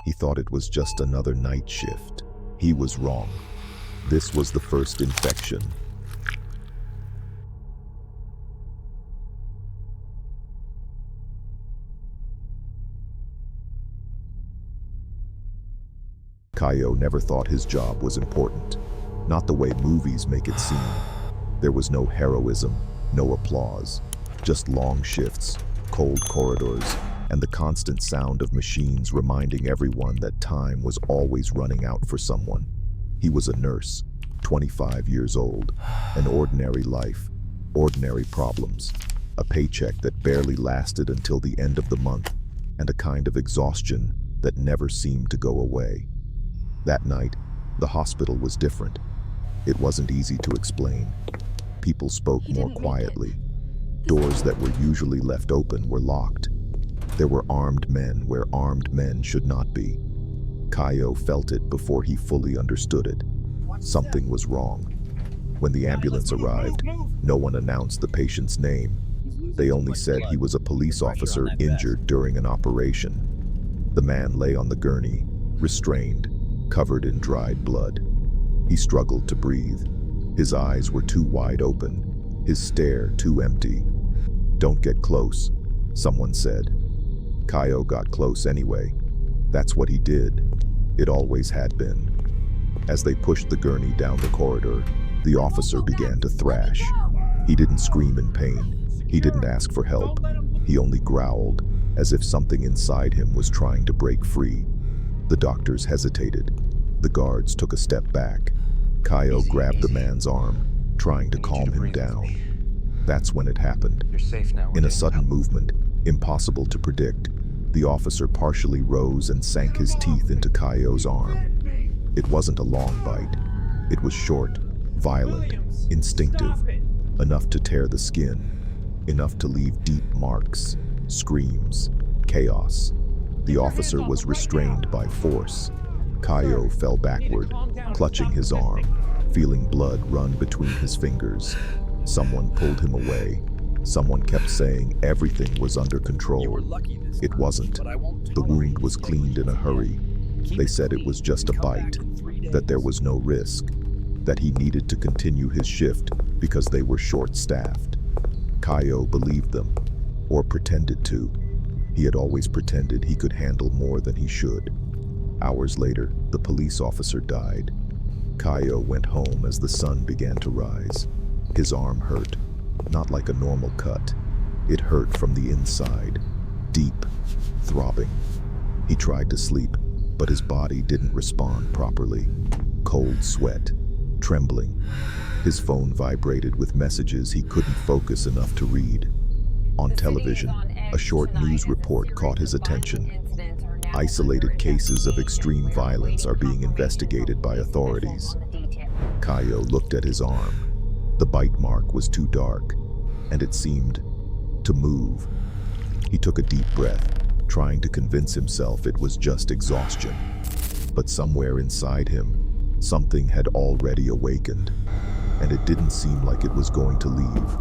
He thought it was just another night shift. He was wrong. This was the first infection. Caio never thought his job was important. Not the way movies make it seem. There was no heroism, no applause, just long shifts, cold corridors, and the constant sound of machines reminding everyone that time was always running out for someone. He was a nurse, 25 years old, an ordinary life, ordinary problems, a paycheck that barely lasted until the end of the month, and a kind of exhaustion that never seemed to go away. That night, the hospital was different. It wasn't easy to explain. People spoke more quietly. Doors that were usually left open were locked. There were armed men where armed men should not be. Caio felt it before he fully understood it. Something was wrong. When the ambulance arrived, no one announced the patient's name. They only said he was a police officer injured during an operation. The man lay on the gurney, restrained, covered in dried blood. He struggled to breathe. His eyes were too wide open, his stare too empty. "Don't get close," someone said. Caio got close anyway. That's what he did. It always had been. As they pushed the gurney down the corridor, the officer began to thrash. He didn't scream in pain. He didn't ask for help. He only growled, as if something inside him was trying to break free. The doctors hesitated. The guards took a step back. Caio grabbed the man's arm, trying to calm him down. That's when it happened. You're safe now. In a sudden movement, impossible to predict, the officer partially rose and sank his teeth into Caio's arm. It wasn't a long bite. It was short, violent, instinctive, enough to tear the skin, enough to leave deep marks, screams, chaos. The officer was restrained by force. Caio fell backward, clutching his arm, feeling blood run between his fingers. Someone pulled him away. Someone kept saying everything was under control. It wasn't. The wound was cleaned in a hurry. They said it was just a bite, that there was no risk, that he needed to continue his shift because they were short-staffed. Caio believed them, or pretended to. He had always pretended he could handle more than he should. Hours later, the police officer died. Caio went home as the sun began to rise. His arm hurt, not like a normal cut. It hurt from the inside, deep, throbbing. He tried to sleep, but his body didn't respond properly. Cold sweat, trembling. His phone vibrated with messages he couldn't focus enough to read. On television, a short news report caught his attention. Isolated cases of extreme violence are being investigated by authorities. Caio looked at his arm. The bite mark was too dark, and it seemed to move. He took a deep breath, trying to convince himself it was just exhaustion. But somewhere inside him, something had already awakened, and it didn't seem like it was going to leave.